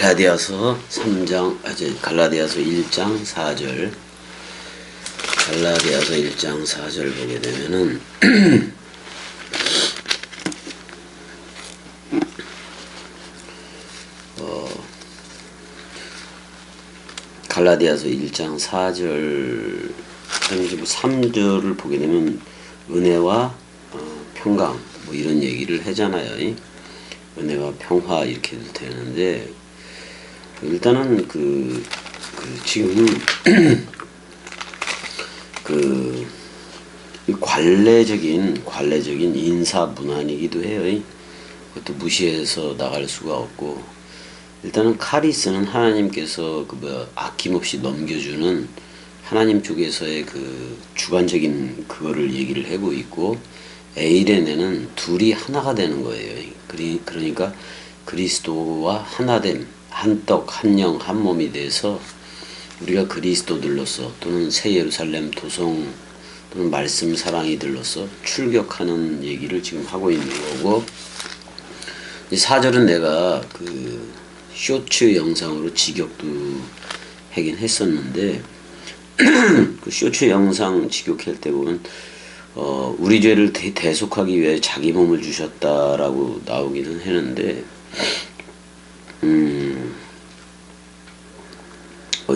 갈라디아서 3장, 갈라디아서 1장 4절, 갈라디아서 1장 4절 보게 되면은, 갈라디아서 1장 4절, 3절을 보게 되면, 은혜와 평강, 뭐 이런 얘기를 하잖아요. 은혜와 평화 이렇게 해도 되는데, 일단은 지금 관례적인 인사 문안이기도 해요. 그것도 무시해서 나갈 수가 없고, 일단은 카리스는 하나님께서 아낌없이 넘겨주는 하나님 쪽에서의 주관적인 그거를 얘기를 하고 있고, 에이레네는 둘이 하나가 되는 거예요. 그러니까 그리스도와 하나됨, 한떡, 한영, 한몸이 돼서 우리가 그리스도들로서 또는 새 예루살렘 도성 또는 말씀 사랑이들로서 출격하는 얘기를 지금 하고 있는 거고, 이 4절은 내가 쇼츠 영상으로 직역도 하긴 했었는데, 그 쇼츠 영상 직역할 때 보면 우리 죄를 대속하기 위해 자기 몸을 주셨다라고 나오기는 했는데,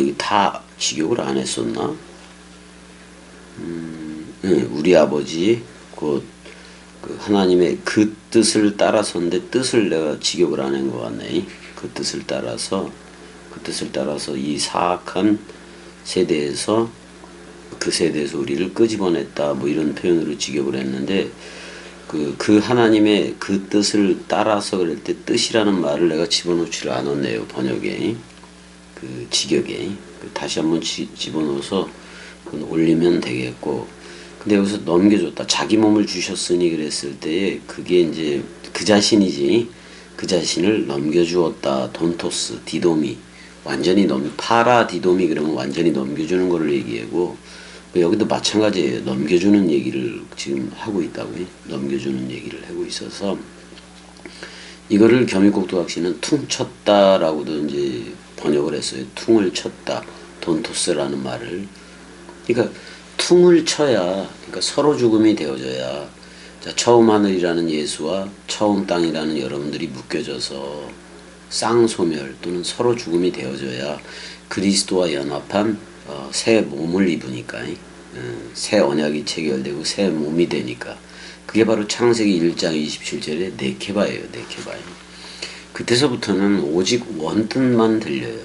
이게 다 직역을 안 했었나? 우리 아버지, 곧 하나님의 그 뜻을 따라서인데, 뜻을 내가 직역을 안 한 것 같네. 그 뜻을 따라서 이 사악한 세대에서 그 세대에서 우리를 끄집어냈다, 뭐 이런 표현으로 직역을 했는데, 그 하나님의 그 뜻을 따라서 그럴 때 뜻이라는 말을 내가 집어넣지를 않았네요, 번역에. 직역에. 다시 한번 집어넣어서 올리면 되겠고, 근데 여기서 넘겨줬다. 자기 몸을 주셨으니 그랬을 때에 그게 이제 그 자신이지, 그 자신을 넘겨주었다. 돈토스, 디도미. 완전히 파라 디도미 그러면 완전히 넘겨주는 거를 얘기하고, 여기도 마찬가지예요. 넘겨주는 얘기를 지금 하고 있다고요. 넘겨주는 얘기를 하고 있어서, 이거를 겸익곡도학시는 퉁쳤다라고도 이제 번역을 했어요. 퉁을 쳤다. 돈토스라는 말을. 그러니까 퉁을 쳐야, 그러니까 서로 죽음이 되어져야, 자, 처음 하늘이라는 예수와 처음 땅이라는 여러분들이 묶여져서 쌍소멸 또는 서로 죽음이 되어져야 그리스도와 연합한 새 몸을 입으니까, 새 언약이 체결되고 새 몸이 되니까, 그게 바로 창세기 1장 27절의 네케바예요. 네케바. 그때서부터는 오직 원뜻만 들려요.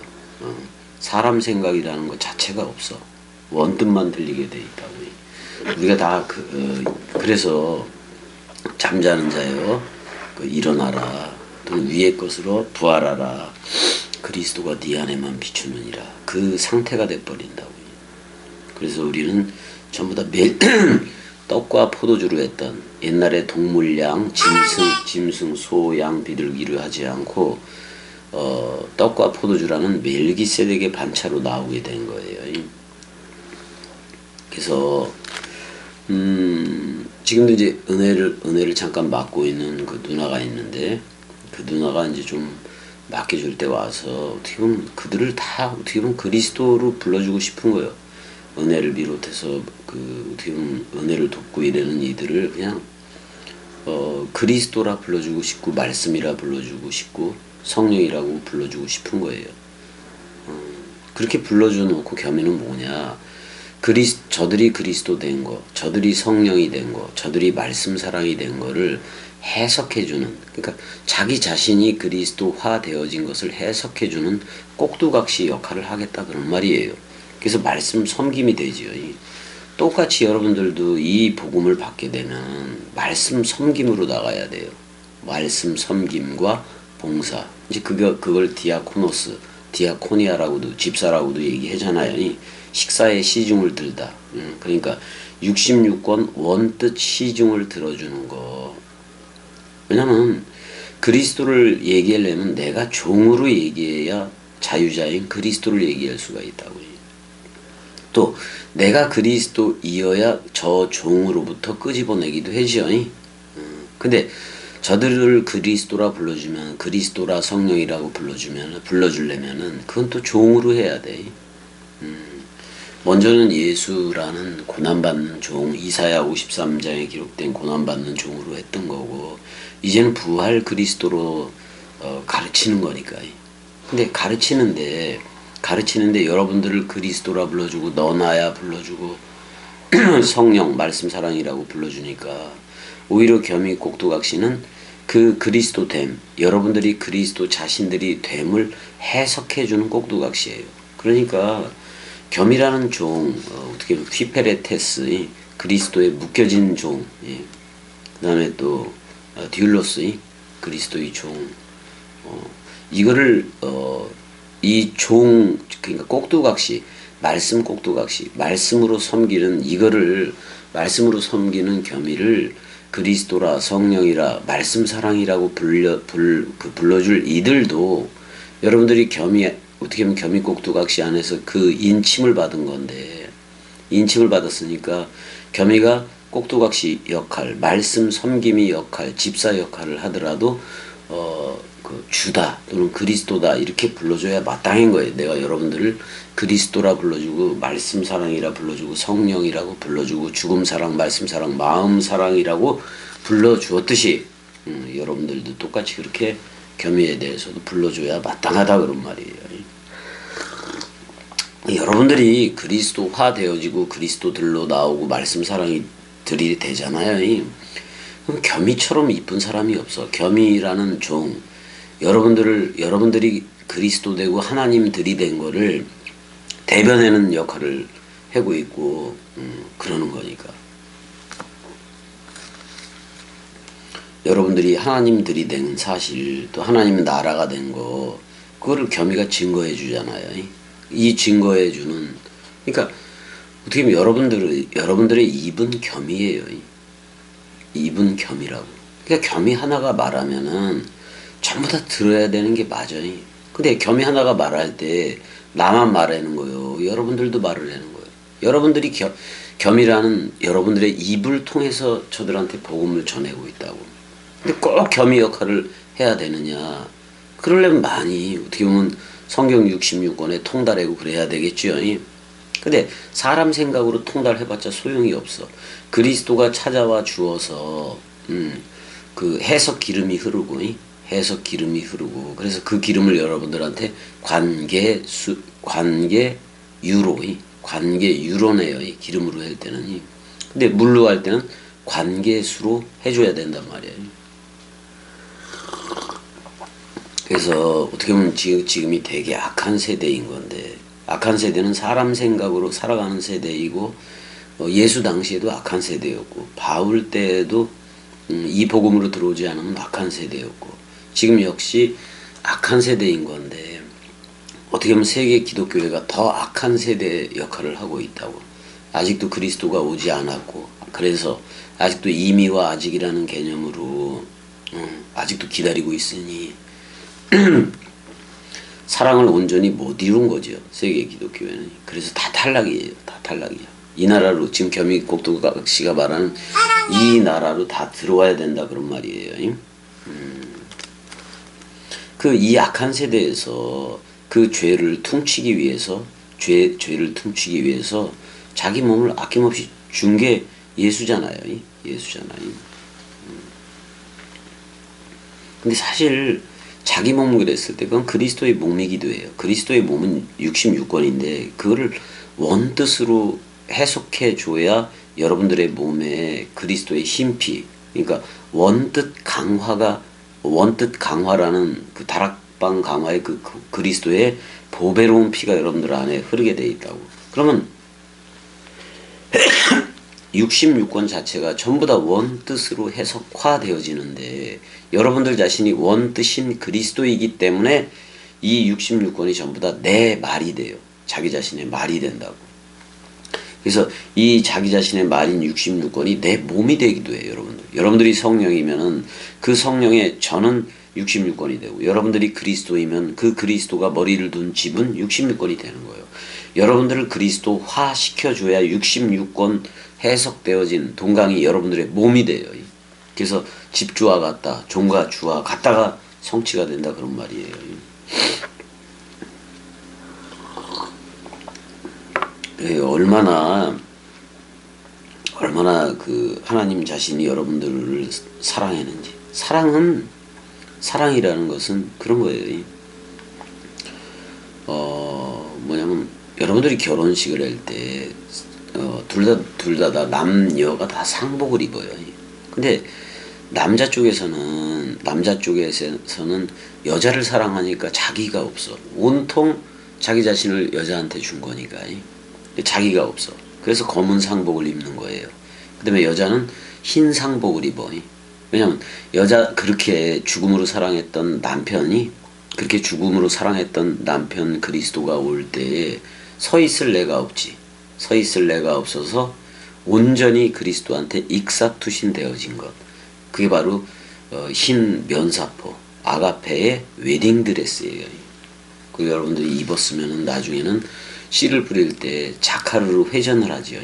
사람 생각이라는 것 자체가 없어. 원뜻만 들리게 돼 있다고. 우리가 다 그래서 잠자는 자여 일어나라, 또는 위의 것으로 부활하라, 그리스도가 네 안에만 비추느니라, 그 상태가 돼버린다고. 그래서 우리는 전부 다 매일 떡과 포도주로 했던, 옛날에 동물양, 짐승, 소, 양, 비둘기를 하지 않고 떡과 포도주라는 멜기세덱의 반차로 나오게 된 거예요. 그래서 지금도 이제 은혜를 잠깐 맡고 있는 그 누나가 있는데, 그 누나가 이제 좀 맡겨줄 때 와서 어떻게 보면 그들을 다 어떻게 보면 그리스도로 불러주고 싶은 거예요. 은혜를 비롯해서 어떻게 보면 은혜를 돕고 이러는 이들을 그냥 그리스도라 불러주고 싶고, 말씀이라 불러주고 싶고, 성령이라고 불러주고 싶은 거예요. 그렇게 불러줘 놓고 겸이는 뭐냐? 저들이 그리스도 된 거, 저들이 성령이 된 거, 저들이 말씀 사랑이 된 거를 해석해주는, 그러니까 자기 자신이 그리스도화 되어진 것을 해석해주는 꼭두각시 역할을 하겠다, 그런 말이에요. 그래서 말씀 섬김이 되지요. 똑같이 여러분들도 이 복음을 받게 되면 말씀 섬김으로 나가야 돼요. 말씀 섬김과 봉사. 이제 그걸 디아코노스, 디아코니아라고도, 집사라고도 얘기하잖아요. 식사의 시중을 들다. 그러니까 66권 원뜻 시중을 들어주는 거. 왜냐면 그리스도를 얘기하려면 내가 종으로 얘기해야 자유자인 그리스도를 얘기할 수가 있다고요. 또 내가 그리스도이어야 저 종으로부터 끄집어내기도 하죠. 근데 저들을 그리스도라 불러주면, 그리스도라 성령이라고 불러주려면은 그건 또 종으로 해야 돼. 먼저는 예수라는 고난받는 종, 이사야 53장에 기록된 고난받는 종으로 했던 거고, 이제는 부활 그리스도로 가르치는 거니까. 근데 가르치는데 여러분들을 그리스도라 불러주고, 너나야 불러주고, 성령, 말씀, 사랑이라고 불러주니까, 오히려 겸이 꼭두각시는 그 그리스도됨, 여러분들이 그리스도 자신들이 됨을 해석해주는 꼭두각시예요. 그러니까 겸이라는 종, 어떻게 보면 휘페레테스, 그리스도에 묶여진 종, 그 다음에 또 디울로스, 그리스도의 종, 이거를 이 종, 그러니까 꼭두각시, 말씀 꼭두각시, 말씀으로 섬기는 이거를, 말씀으로 섬기는 겸이를 그리스도라, 성령이라, 말씀 사랑이라고 불러줄 이들도 여러분들이 겸이, 어떻게 보면 겸이 꼭두각시 안에서 그 인침을 받은 건데, 인침을 받았으니까 겸이가 꼭두각시 역할, 말씀 섬김이 역할, 집사 역할을 하더라도 그 주다 또는 그리스도다 이렇게 불러줘야 마땅한 거예요. 내가 여러분들을 그리스도라 불러주고, 말씀 사랑이라 불러주고, 성령이라고 불러주고, 죽음 사랑, 말씀 사랑, 마음 사랑이라고 불러주었듯이 여러분들도 똑같이 그렇게 겸이에 대해서도 불러줘야 마땅하다 그런 말이에요. 여러분들이 그리스도화 되어지고 그리스도들로 나오고 말씀 사랑이 들이 되잖아요. 그럼 겸이처럼 이쁜 사람이 없어. 겸이라는 종, 여러분들이 그리스도 되고 하나님들이 된 거를 대변하는 역할을 하고 있고, 그러는 거니까. 여러분들이 하나님들이 된 사실, 또 하나님 나라가 된 거, 그거를 겸이가 증거해 주잖아요. 이 증거해 주는, 그러니까 어떻게 보면 여러분들의 입은 겸이에요. 입은 겸이라고. 그러니까 겸이 하나가 말하면은 전부 다 들어야 되는 게 맞아요. 근데 겸이 하나가 말할 때 나만 말하는 거예요. 여러분들도 말을 하는 거예요. 여러분들이 겸이라는 여러분들의 입을 통해서 저들한테 복음을 전하고 있다고. 근데 꼭 겸이 역할을 해야 되느냐? 그러려면 많이 어떻게 보면 성경 66권에 통달하고 그래야 되겠죠. 근데 사람 생각으로 통달해봤자 소용이 없어. 그리스도가 찾아와 주어서 그 해석 기름이 흐르고, 그래서 그 기름을 여러분들한테 관계유로네요. 기름으로 할 때는. 근데 물로 할 때는 관계수로 해줘야 된단 말이에요. 그래서 어떻게 보면 지금이 되게 악한 세대인 건데, 악한 세대는 사람 생각으로 살아가는 세대이고, 예수 당시에도 악한 세대였고, 바울 때에도 이 복음으로 들어오지 않으면 악한 세대였고, 지금 역시 악한 세대인 건데, 어떻게 보면 세계 기독교회가 더 악한 세대 역할을 하고 있다고. 아직도 그리스도가 오지 않았고, 그래서 아직도 이미와 아직이라는 개념으로 아직도 기다리고 있으니 사랑을 온전히 못 이룬 거죠. 세계 기독교회는. 그래서 다 탈락이에요. 다 탈락이야. 이 나라로 지금 겸이 꼭두각시가 말하는 이 나라로 다 들어와야 된다 그런 말이에요. 그 이 악한 세대에서 그 죄를 퉁치기 위해서 죄를 퉁치기 위해서 자기 몸을 아낌없이 준 게 예수잖아요. 근데 사실 자기 몸을 그랬을 때 그건 그리스도의 몸이기도 해요. 그리스도의 몸은 66권인데 그거를 원뜻으로 해석해 줘야 여러분들의 몸에 그리스도의 힘피, 그러니까 원뜻 강화라는 그 다락방 강화의 그 그리스도의 보배로운 피가 여러분들 안에 흐르게 돼 있다고. 그러면 66권 자체가 전부 다 원뜻으로 해석화되어지는데 여러분들 자신이 원뜻인 그리스도이기 때문에 이 66권이 전부 다 내 말이 돼요. 자기 자신의 말이 된다고. 그래서 이 자기 자신의 말인 66권이 내 몸이 되기도 해요. 여러분들이 성령이면은 그 성령의 저는 66권이 되고, 여러분들이 그리스도이면 그 그리스도가 머리를 둔 집은 66권이 되는 거예요. 여러분들을 그리스도화 시켜줘야 66권 해석되어진 동강이 여러분들의 몸이 돼요. 그래서 집주와 같다, 종과 주와 같다가 성취가 된다 그런 말이에요. 얼마나 그 하나님 자신이 여러분들을 사랑했는지. 사랑이라는 것은 그런 거예요. 뭐냐면 여러분들이 결혼식을 할 때 둘 다 남녀가 다 상복을 입어요. 근데 남자 쪽에서는 여자를 사랑하니까 자기가 없어. 온통 자기 자신을 여자한테 준 거니까 자기가 없어. 그래서 검은 상복을 입는 거예요. 그 다음에 여자는 흰 상복을 입어. 왜냐면 그렇게 죽음으로 사랑했던 남편 그리스도가 올 때에 서 있을 내가 없어서 온전히 그리스도한테 익사투신되어진 것. 그게 바로 흰 면사포 아가페의 웨딩드레스예요. 그 여러분들이 입었으면 나중에는 씨를 뿌릴 때 자카르로 회전을 하지요.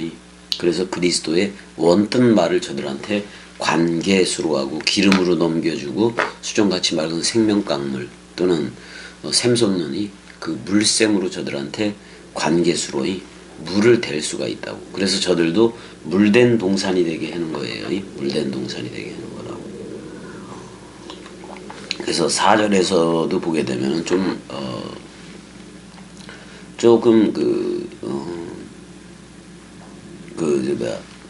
그래서 그리스도의 원뜬 말을 저들한테 관계수로 하고 기름으로 넘겨주고 수정같이 맑은 생명강물 또는 샘솟는 그 물샘으로 저들한테 관계수로 물을 댈 수가 있다고. 그래서 저들도 물된 동산이 되게 하는 거예요. 물된 동산이 되게 하는 거라고. 그래서 4절에서도 보게 되면 조금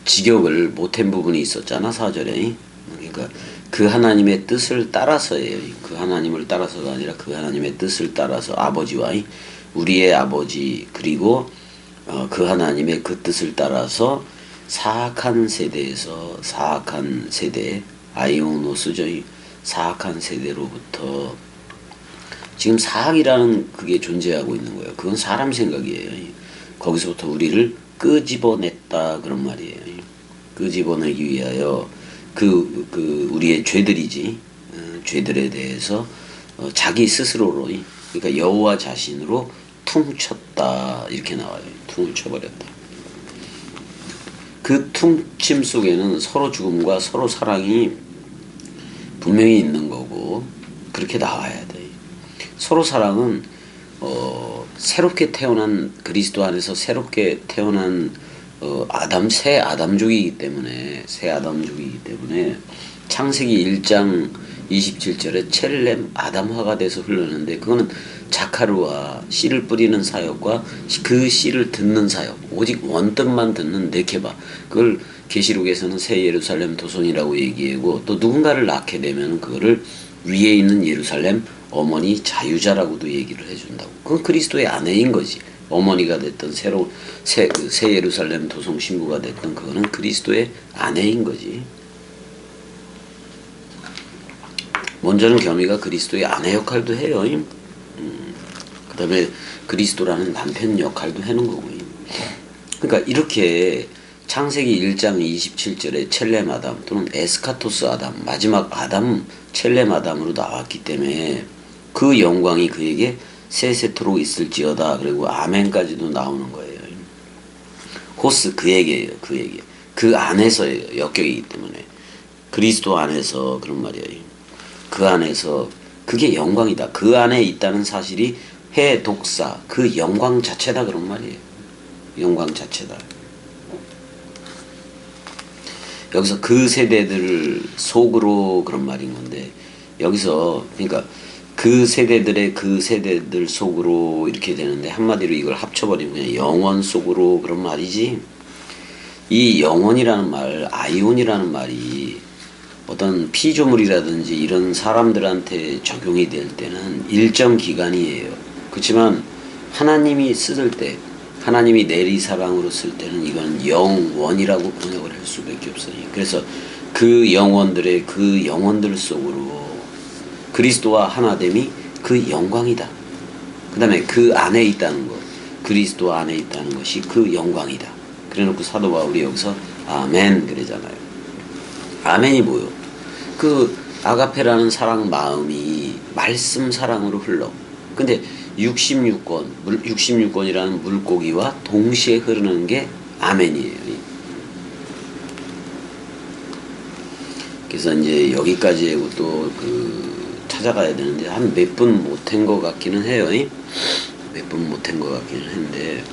직역을 못한 부분이 있었잖아 4절에. 그러니까 그 하나님의 뜻을 따라서예요. 그 하나님을 따라서가 아니라 그 하나님의 뜻을 따라서 아버지와 우리의 아버지 그리고 그 하나님의 그 뜻을 따라서 사악한 세대 아이오노스죠. 사악한 세대로부터 지금 사악이라는 그게 존재하고 있는 거예요. 그건 사람 생각이에요. 거기서부터 우리를 끄집어냈다 그런 말이에요. 끄집어내기 위하여 우리의 죄들이지 죄들에 대해서 자기 스스로로 그러니까 여호와 자신으로 퉁쳤다 이렇게 나와요. 퉁을 쳐버렸다. 그 퉁침 속에는 서로 죽음과 서로 사랑이 분명히 있는 거고 그렇게 나와야 돼. 서로 사랑은 새롭게 태어난 그리스도 안에서 새롭게 태어난 새 아담족이기 때문에 창세기 1장 27절에 첼렘 아담화가 돼서 흘렀는데 그거는 자카르와 씨를 뿌리는 사역과 그 씨를 듣는 사역 오직 원뜻만 듣는 네케바 그걸 계시록에서는 새 예루살렘 도성이라고 얘기하고 또 누군가를 낳게 되면 그거를 위에 있는 예루살렘 어머니 자유자라고도 얘기를 해준다고. 그건 그리스도의 아내인 거지. 어머니가 됐던 새 예루살렘 도성 신부가 됐던 그거는 그리스도의 아내인 거지. 먼저는 겸이가 그리스도의 아내 역할도 해요. 그 다음에 그리스도라는 남편 역할도 하는 거고. 그러니까 이렇게 창세기 1장 27절에 첼렘 아담 또는 에스카토스 아담 마지막 아담 첼렘 아담으로 나왔기 때문에 그 영광이 그에게 세세토록 있을지어다. 그리고 아멘까지도 나오는 거예요. 호스 그에게예요. 그 안에서의 역격이기 때문에 그리스도 안에서 그런 말이에요. 그 안에서 그게 영광이다. 그 안에 있다는 사실이 해독사 그 영광 자체다 그런 말이에요. 영광 자체다. 여기서 그 세대들 속으로 그런 말인 건데 여기서 그러니까 그 세대들 속으로 이렇게 되는데 한마디로 이걸 합쳐버리면 그냥 영원 속으로 그런 말이지. 이 영원이라는 말, 아이온이라는 말이 어떤 피조물이라든지 이런 사람들한테 적용이 될 때는 일정 기간이에요. 그렇지만 하나님이 쓸 때, 하나님이 내리사랑으로 쓸 때는 이건 영원이라고 번역을 할 수밖에 없어요. 그래서 그 영혼들 속으로 그리스도와 하나됨이 그 영광이다. 그 다음에 그 안에 있다는 것, 그리스도 안에 있다는 것이 그 영광이다. 그래놓고 사도 바울이 여기서 아멘 그러잖아요. 아멘이 뭐요? 그 아가페라는 사랑 마음이 말씀 사랑으로 흘러. 근데 66권이라는 물고기와 동시에 흐르는 게 아멘이에요. 그래서 이제 여기까지 하고 또 찾아가야 되는데 한 몇 분 못한 것 같기는 해요. 몇 분 못한 것 같기는 했는데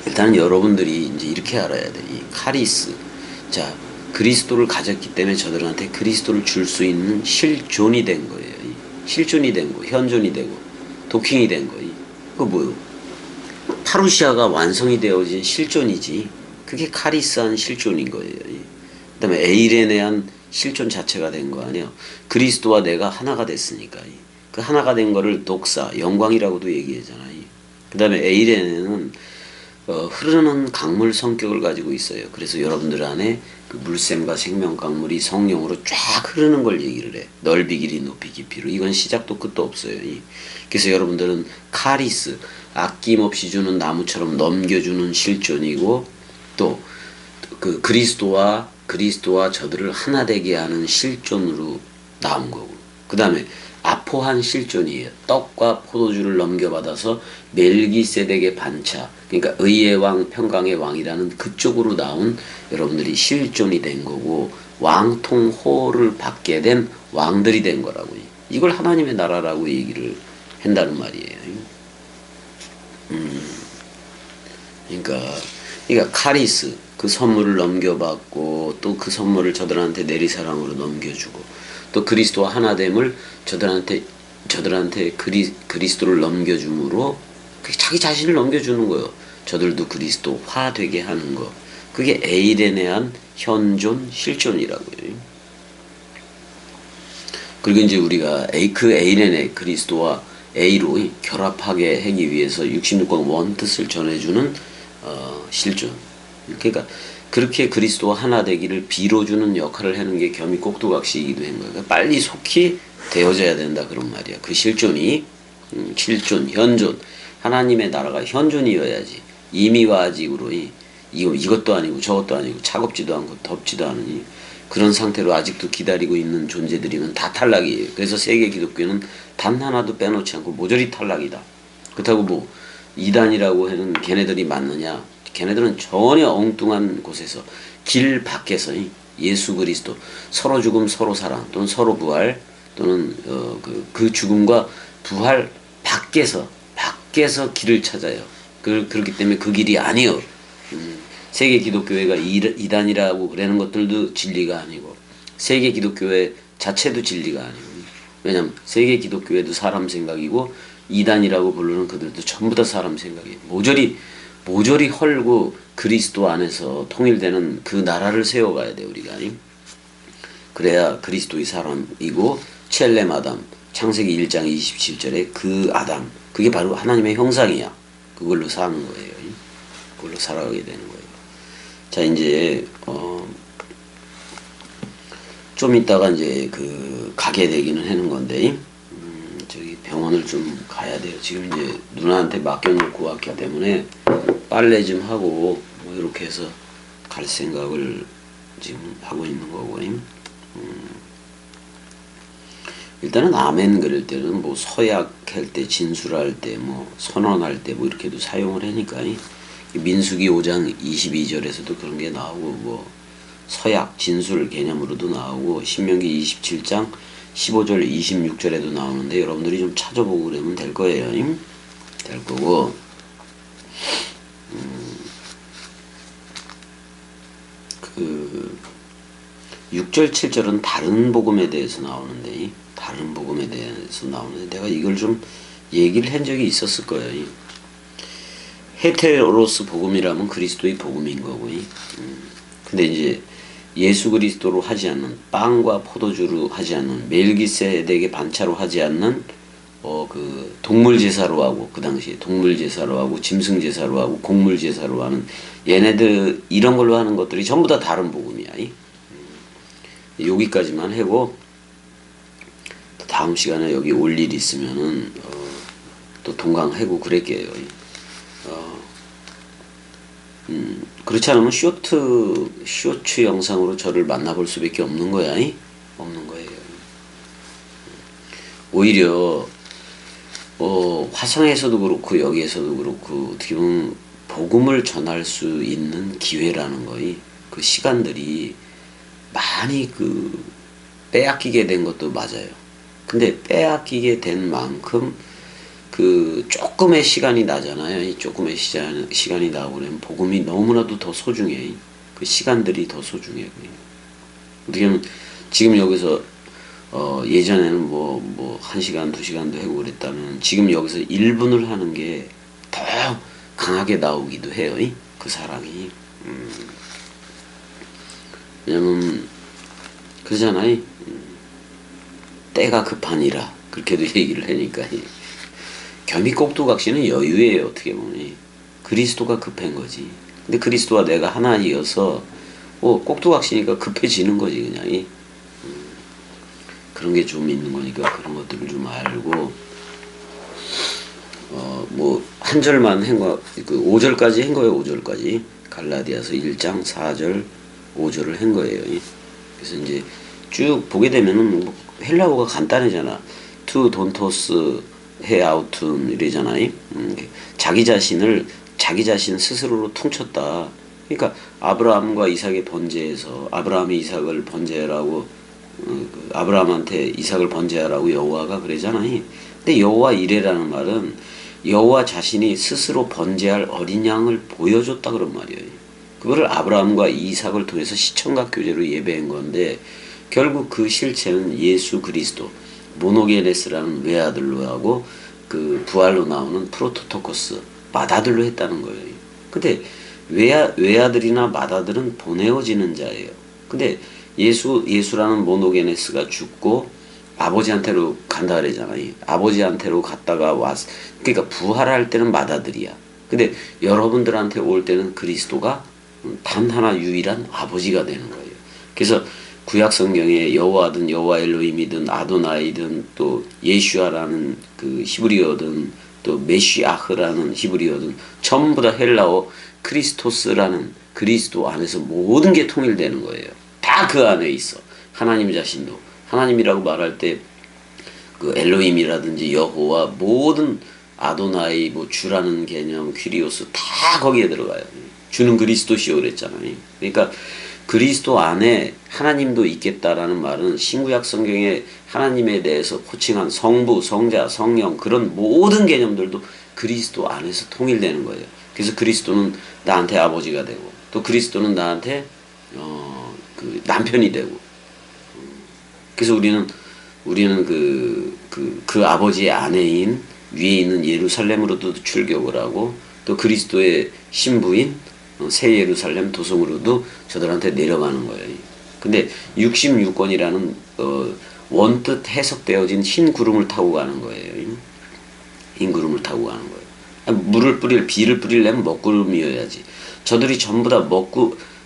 일단 여러분들이 이제 이렇게 알아야 돼. 이 카리스. 자, 그리스도를 가졌기 때문에 저들한테 그리스도를 줄 수 있는 실존이 된 거예요. 실존이 된 거, 현존이 되고 도킹이 된 거. 그거 뭐요? 파루시아가 완성이 되어진 실존이지. 그게 카리스한 실존인 거예요. 그 다음에 에이레네한 실존 자체가 된 거 아니에요. 그리스도와 내가 하나가 됐으니까. 그 하나가 된 거를 독사, 영광이라고도 얘기하잖아요. 그 다음에 에이레네는 흐르는 강물 성격을 가지고 있어요. 그래서 여러분들 안에 그 물샘과 생명 강물이 성령으로 쫙 흐르는 걸 얘기를 해. 넓이 길이 높이 깊이로. 이건 시작도 끝도 없어요. 그래서 여러분들은 카리스, 아낌없이 주는 나무처럼 넘겨주는 실존이고, 또 그 그리스도와 저들을 하나 되게 하는 실존으로 나온 거고, 그 다음에 아포한 실존이에요. 떡과 포도주를 넘겨받아서 멜기세덱의 반차, 그러니까 의의 왕, 평강의 왕이라는 그쪽으로 나온 여러분들이 실존이 된 거고, 왕통호를 받게 된 왕들이 된 거라고요. 이걸 하나님의 나라라고 얘기를 한다는 말이에요. 그러니까 카리스, 그 선물을 넘겨받고 또 그 선물을 저들한테 내리사랑으로 넘겨주고, 또 그리스도와 하나됨을 저들한테 그리스도를 넘겨줌으로 자기 자신을 넘겨주는 거예요. 저들도 그리스도화 되게 하는 거. 그게 에이레네한 현존 실존이라고요. 그리고 이제 우리가 그 에이레네 그리스도와 A로 결합하게 하기 위해서 66권 원뜻을 전해주는 실존. 그러니까 그렇게 그리스도와 하나 되기를 빌어주는 역할을 하는 게 겸이 꼭두각시이기도 한 거예요. 그러니까 빨리 속히 되어져야 된다 그런 말이야. 그 실존이 실존, 현존, 하나님의 나라가 현존이어야지. 이미와직으로 이것도 아니고 저것도 아니고 차갑지도 않고 덥지도 않으니 그런 상태로 아직도 기다리고 있는 존재들이면 다 탈락이에요. 그래서 세계 기독교는 단 하나도 빼놓지 않고 모조리 탈락이다. 그렇다고 뭐 이단이라고 하는 걔네들이 맞느냐? 걔네들은 전혀 엉뚱한 곳에서 길 밖에서 예수 그리스도 서로 죽음 서로 사랑 또는 서로 부활 또는 그 죽음과 부활 밖에서 길을 찾아요. 그렇기 때문에 그 길이 아니요. 세계 기독교회가 이단이라고 그러는 것들도 진리가 아니고 세계 기독교회 자체도 진리가 아니고, 왜냐면 세계 기독교회도 사람 생각이고 이단이라고 부르는 그들도 전부 다 사람 생각이에요. 모조리 헐고 그리스도 안에서 통일되는 그 나라를 세워가야 돼 우리가. 그래야 그리스도의 사람이고 첼렘 아담, 창세기 1장 27절에 그 아담, 그게 바로 하나님의 형상이야. 그걸로 사는 거예요. 그걸로 살아가게 되는 거예요. 자, 이제 좀 이따가 이제 가게 되기는 하는 건데, 저기 병원을 좀 가야 돼요. 지금 이제 누나한테 맡겨놓고 왔기 때문에 빨래 좀 하고 뭐 이렇게 해서 갈 생각을 지금 하고 있는 거고. 일단은 아멘 그럴 때는 뭐 서약할 때, 진술할 때, 뭐 선언할 때 뭐 이렇게도 사용을 하니까. 민수기 5장 22절에서도 그런 게 나오고, 뭐 서약, 진술 개념으로도 나오고, 신명기 27장 15절 26절에도 나오는데 여러분들이 좀 찾아보고 그러면 될 거예요. 될 거고, 6절 7절은 다른 복음에 대해서 나오는데, 내가 이걸 좀 얘기를 한 적이 있었을 거예요. 헤테로스 복음이라면 그리스도의 복음인 거고, 근데 이제 예수 그리스도로 하지 않는, 빵과 포도주로 하지 않는, 멜기세덱의 반차로 하지 않는 그 동물 제사로 하고, 그 당시에 동물 제사로 하고 짐승 제사로 하고 곡물 제사로 하는 얘네들 이런 걸로 하는 것들이 전부 다 다른 복음이야. 여기까지만 하고 다음 시간에 여기 올 일 있으면은 또 동강하고 그럴게요. 그렇지 않으면 쇼츠 영상으로 저를 만나볼 수밖에 없는 거야. 없는 거예요. 오히려 화성에서도 그렇고 여기에서도 그렇고 어떻게 보면 복음을 전할 수 있는 기회라는 거이, 그 시간들이 많이 빼앗기게 된 것도 맞아요. 근데 빼앗기게 된 만큼 조금의 시간이 나잖아요. 이 조금의 시간이 나고 그러면 복음이 너무나도 더 소중해. 그 시간들이 더 소중해. 어떻게 보면 지금 여기서 예전에는 뭐 1시간, 2시간도 하고 그랬다면 지금 여기서 1분을 하는 게 더 강하게 나오기도 해요. 그 사랑이. 왜냐면 그러잖아요. 때가 급하니라 그렇게도 얘기를 하니까 겸이 꼭두각시는 여유예요. 어떻게 보면 그리스도가 급한 거지. 근데 그리스도와 내가 하나이어서 꼭두각시니까 급해지는 거지 그냥. 그런 게 좀 있는 거니까 그런 것들을 좀 알고 뭐 한 절만 한 거, 5절까지 한 거예요. 5절까지 갈라디아서 1장 4절 5절을 한 거예요. 그래서 이제 쭉 보게 되면은 뭐 헬라어가 간단하잖아. 투 돈토스 해 아우툰 이래잖아요. 자기 자신 스스로로 퉁쳤다. 그러니까 아브라함과 이삭의 번제에서 아브라함이 이삭을 번제하라고 아브라함한테 이삭을 번제하라고 여호와가 그러잖아요. 근데 여호와 이레라는 말은 여호와 자신이 스스로 번제할 어린 양을 보여줬다 그런 말이에요. 그거를 아브라함과 이삭을 통해서 시청각 교제로 예배한 건데 결국 그 실체는 예수 그리스도 모노게네스라는 외아들로 하고 부활로 나오는 프로토토코스 맏아들로 했다는 거예요. 근데 외아들이나 맏아들은 보내어지는 자예요. 근데 예수라는 모노게네스가 죽고 아버지한테로 간다 그러잖아요. 아버지한테로 갔다가 그러니까 부활할 때는 맏아들이야. 근데 여러분들한테 올 때는 그리스도가 단 하나 유일한 아버지가 되는 거예요. 그래서 구약 성경에 여호와든 여호와 엘로힘이든 아도나이든 또 예슈아라는 히브리어든 또 메시아흐라는 히브리어든 전부 다 헬라어 크리스토스라는 그리스도 안에서 모든 게 통일되는 거예요. 다 그 안에 있어. 하나님 자신도 하나님이라고 말할 때 엘로힘이라든지 여호와 모든 아도나이 뭐 주라는 개념 퀴리오스 다 거기에 들어가요. 주는 그리스도시요 그랬잖아요. 그러니까 그리스도 안에 하나님도 있겠다라는 말은 신구약 성경에 하나님에 대해서 호칭한 성부, 성자, 성령 그런 모든 개념들도 그리스도 안에서 통일되는 거예요. 그래서 그리스도는 나한테 아버지가 되고 또 그리스도는 나한테 남편이 되고 그래서 우리는 그 아버지의 아내인 위에 있는 예루살렘으로도 출교를 하고 또 그리스도의 신부인 새 예루살렘 도성으로도 저들한테 내려가는 거예요. 근데 66권이라는 원뜻 해석되어진 흰 구름을 타고 가는 거예요. 흰 구름을 타고 가는 거예요. 비를 뿌리려면 먹구름이어야지. 저들이 전부 다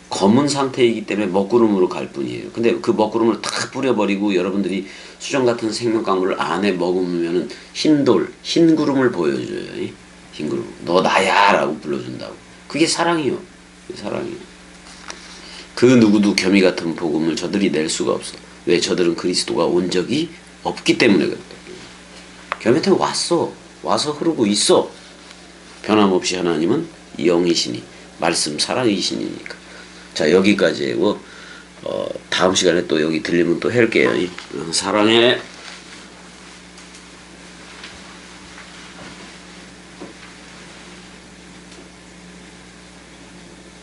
검은 상태이기 때문에 먹구름으로 갈 뿐이에요. 근데 그 먹구름을 탁 뿌려버리고 여러분들이 수정 같은 생명강물을 안에 머금으면은 흰 구름을 보여줘요. 흰 구름. 너 나야! 라고 불러준다고. 그게 사랑이요. 사랑이요. 그 누구도 겸이 같은 복음을 저들이 낼 수가 없어. 왜? 저들은 그리스도가 온 적이 없기 때문에 그래. 겸한테 와서 흐르고 있어. 변함없이 하나님은 영이시니 말씀 살아이시니까. 자 여기까지 하고 다음 시간에 또 여기 들리면 또 할게요. 사랑해.